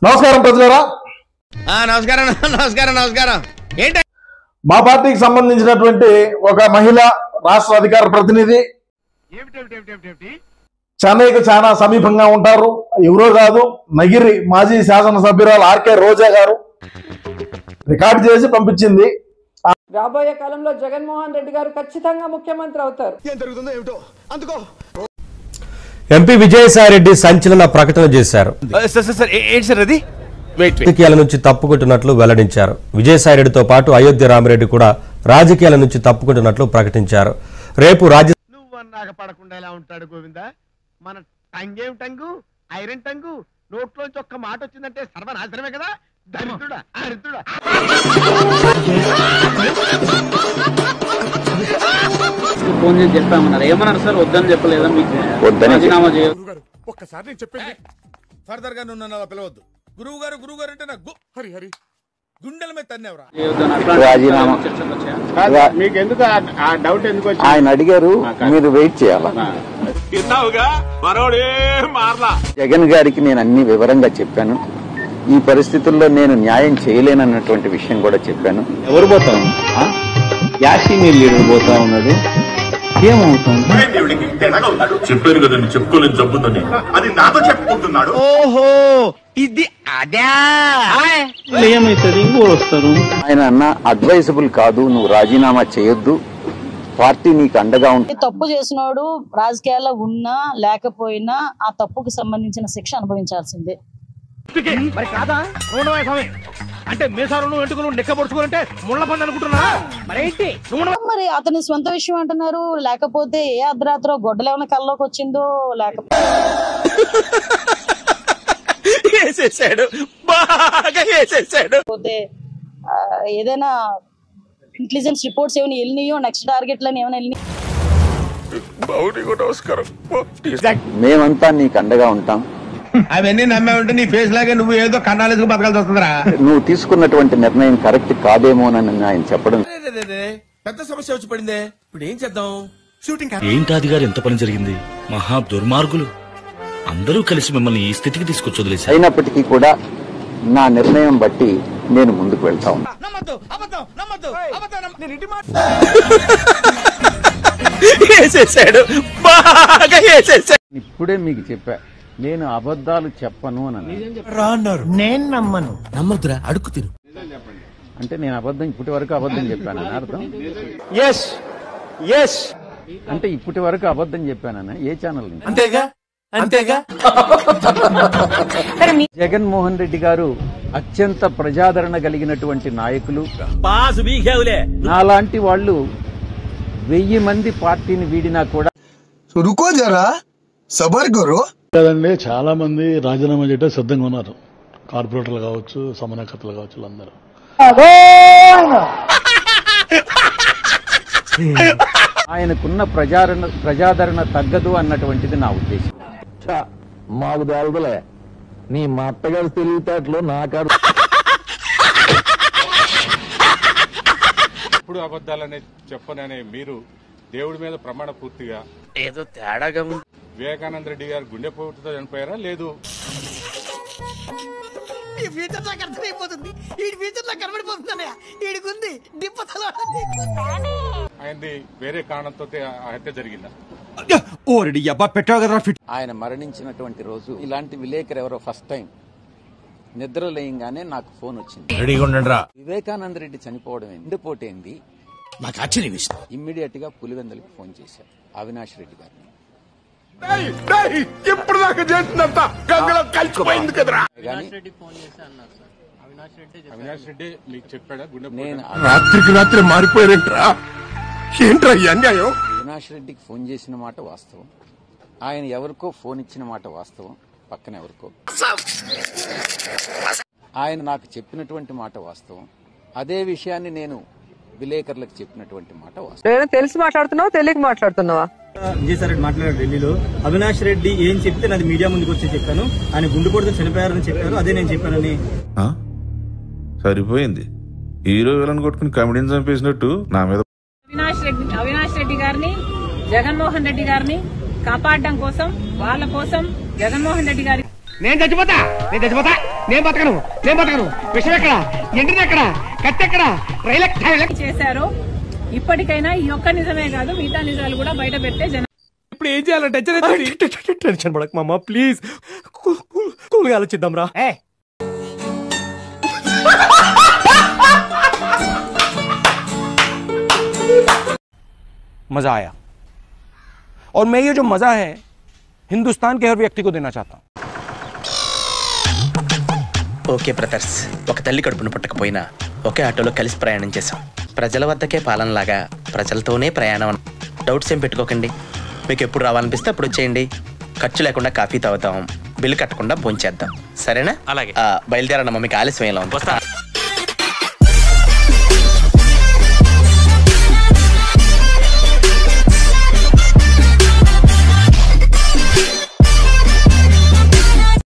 నమస్కారం ప్రజలారా. నమస్కారం నమస్కారం నమస్కారం. ఏంటి మా పార్టీకి సంబంధించినటువంటి ఒక మహిళ రాష్ట్ర అధికార ప్రతినిధి చెన్నైకి చాలా సమీపంగా ఉంటారు. ఎవరో కాదు, నగిరి మాజీ శాసనసభ్యురాలు ఆర్కే రోజా గారు రికార్డు చేసి పంపించింది. రాబోయే కాలంలో జగన్మోహన్ రెడ్డి గారు ఖచ్చితంగా ముఖ్యమంత్రి అవుతారు. ఎంపీ విజయసాయి రెడ్డి సంచలన ప్రకటన చేశారు. రాజకీయాల నుంచి తప్పుకుంటున్నట్లు వెల్లడించారు. విజయసాయి రెడ్డితో పాటు అయోధ్య రామిరెడ్డి కూడా రాజకీయాల నుంచి తప్పుకుంటున్నట్లు ప్రకటించారు. రేపు మన టంగేం టంగు ఐరన్ టంగు నోట్లోంచి ఒక్క మాట వచ్చిందంటే సర్వనాశనమే కదా. దరిద్రుడా దరిద్రుడా. ఫోన్ చేసి చెప్పామన్నారు. ఏమన్నారు సార్? వద్దని చెప్పలేదా? మీకు రాజీనామా చేయాలి. ఒక్కసారి నేను చెప్పేది ఫర్దర్ గా నువ్వు నన్ను పిలవద్దు. గురువు గారు అంటే నాకు హరి హరి గుండెల మీద తన్నేవరా. మీకెందుకు ఆ డౌట్ ఎందుకు వచ్చింది? ఆయన అడిగారు, మీరు వెయిట్ చేయాలా. జగన్ గారికి నేను అన్ని వివరంగా చెప్పాను. ఈ పరిస్థితుల్లో నేను న్యాయం చేయలేనన్నటువంటి విషయం కూడా చెప్పాను. ఎవరు పోతా ఉన్నారు? యాసిమీర్ లీడర్ పోతా ఉన్నాడు. ఏమవుతుంది? చెప్పారు కదండి, చెప్పుకోలేదు జబ్బుందని. అది నాతో చెప్పుకుంటున్నాడు. ఓహో, ఇది అదా. ఏమైతుంది? ఇంకోరు వస్తారు. ఆయన అన్న అడ్వైజబుల్ కాదు, నువ్వు రాజీనామా చేయొద్దు, పార్టీ నీకు అండగా ఉంటుంది. తప్పు చేసినోడు రాజకీయాల్లో ఉన్నా లేకపోయినా ఆ తప్పుకు సంబంధించిన శిక్ష అనుభవించాల్సిందే. మరి కాదా? అంటే మీసారు ఎంటుకులు నెక్కబడుచుకోవాలంటే ముళ్ళ పని అనుకుంటున్నా. మరేంటి మరి అతని సొంత విషయం అంటున్నారు, లేకపోతే ఏ అర్ధరాత్రో గొడ్డలేమన్నా కల్లోకి వచ్చిందో, లేకపోతే ఏదైనా ఇంటెలిజెన్స్ రిపోర్ట్స్ ఏమైనా వెళ్ళినాయో, నెక్స్ట్ టార్గెట్లని ఏమైనా వెళ్ళినాయి. మేమంతా నీకు అండగా ఉంటాం. అవన్నీ నమ్మే ఉంటే నీ ఫేస్ లాగే నువ్వు ఏదో కన్నాలేసుకు బతకాల్సి వస్తుందిరా. నువ్వు తీసుకున్నటువంటి నిర్ణయం కరెక్ట్ కాదేమోనని ఆయన చెప్పడం. పెద్ద సమస్య వచ్చి పడిందే, ఇప్పుడు ఏం చేద్దాం? షూటింగ్ ఏంటాది గారు, ఎంత పని జరిగింది? మహా దుర్మార్గులు అందరూ కలిసి మిమ్మల్ని ఈ స్థితికి తీసుకొచ్చి అయినప్పటికీ కూడా నా నిర్ణయం బట్టి నేను ముందుకు వెళ్తా ఉన్నా. ఇప్పుడే మీకు చెప్పా, నేను అబద్ధాలు చెప్పను అని అన్నారు. నేను నమ్మను. నమ్మద్దురా, అడుగు తిరు. అంటే నేను అబద్ధం ఇప్పటి వరకు అబద్ధం చెప్పానని అర్థం. అంటే ఇప్పటి వరకు అబద్ధం చెప్పానని ఏ ఛానల్ నుంచి? అంతేగా అంతేగా. జగన్మోహన్ రెడ్డి గారు అత్యంత ప్రజాదరణ కలిగినటువంటి నాయకులు. నాలాంటి వాళ్ళు 1000 మంది పార్టీని వీడినా కూడా రుకో జరా సబర్ కరో. కదండి, చాలా మంది రాజీనామా చేయడం సిద్ధంగా ఉన్నారు. కార్పొరేటర్లు కావచ్చు, సమన్వయకర్తలు కావచ్చు, అందరూ. ఆయనకున్న ప్రజాదరణ తగ్గదు అన్నటువంటిది నా ఉద్దేశం. మాకు దాల్దలే నీ మా అత్తగారు తెలివితేటలో నాకాడు. ఇప్పుడు అబద్ధాలనే చెప్పననే మీరు దేవుడి మీద ప్రమాణ పూర్తిగా ఏదో తేడాగా ఉంది. వివేకానంద రెడ్డి గారు గుండెపోటుతో చనిపోయారా? లేదు. ఈ ఫ్యూచర్ నాకు అర్థమైపోతుంది. ఈ ఫ్యూచర్ నాకు కనబడిపోతుందన్నయ్య. ఈడికుంది దిప్పతలో. ఆయనది వేరే కారణంతో హత్య జరిగిందా? ఆయన మరణించినటువంటి రోజు ఇలాంటి విలేకరు ఎవరో ఫస్ట్ టైం నిద్ర లేయంగానే నాకు ఫోన్ వచ్చింది. వివేకానంద రెడ్డి చనిపోవడం ఎండిపోటేంది నాకు ఆశ్చర్య విషయం. ఇమ్మీడియట్ గా పులివెందులకి ఫోన్ చేశారు అవినాష్ రెడ్డి గారిని. ఇప్పుడు దాకా చేసినంత గంగలో కలిసిపోయింది కదరా. అవినాష్ రెడ్డి మీకు చెప్పాడా? నేను రాత్రికి రాత్రి మారిపోయారంటరా. ఏంట్రా ఈ అన్యాయం? అవినాష్ రెడ్డికి ఫోన్ చేసిన మాట వాస్తవం. ఆయన ఎవరికో ఫోన్ ఇచ్చిన మాట వాస్తవం. పక్కన ఎవరికో ఆయన నాకు చెప్పినటువంటి మాట వాస్తవం. అదే విషయాన్ని నేను విలేకరులకు చెప్పినటువంటి మాట వాస్తవం. తెలిసి మాట్లాడుతున్నావా, తెలియక మాట్లాడుతున్నావా? విజయసాయి రెడ్డి మాట్లాడారు ఢిల్లీలో. అవినాష్ రెడ్డి ఏం చెప్తే నాది మీడియా ముందుకు వచ్చి చెప్పాను. ఆయన గుండెపోటుతో చనిపోయారని చెప్పారు, అదే నేను చెప్పానని. సరిపోయింది. హీరో విలన్ కొట్టుకుని కమెడీని చంపేసినట్టు నా మీద. అవినాష్ రెడ్డి గారిని, జగన్మోహన్ రెడ్డి గారిని కాపాడడం కోసం, వాళ్ళ కోసం జగన్మోహన్ రెడ్డి గారి నేను చచ్చిపోతా నేను బతకను. విషయం ఎక్కడ, ఎండిది ఎక్కడ, కత్తి ఎక్కడ, రైలు చేశారో ఇప్పటికైనా ఈ ఒక్క నిజమే కాదు మిగతా నిజాలు కూడా బయట పెడితే జనం ఇప్పుడు ఏం చేయాలంటే టెన్షన్ పడక మామ ప్లీజ్ కూల్గా ఆలోచిద్దాం రా. मजा आया और मैं ये जो मजा है हिंदुस्तान के हर व्यक्ति को देना चाहता हूँ. ఓకే బ్రదర్స్, ఒక తల్లి కడుపును పుట్టకపోయినా ఒకే ఆటోలో కలిసి ప్రయాణం చేశాం. ప్రజల వద్దకే పాలనలాగా ప్రజలతోనే ప్రయాణం. డౌట్స్ ఏం పెట్టుకోకండి. మీకు ఎప్పుడు రావాలనిపిస్తే అప్పుడు వచ్చేయండి. ఖర్చు లేకుండా కాఫీ తాగుతాం, బిల్లు కట్టకుండా భోంచేద్దాం. సరేనా? అలాగే. బయలుదేరమ్మా, మీకు ఆలస్యం ఎలా ఉంది?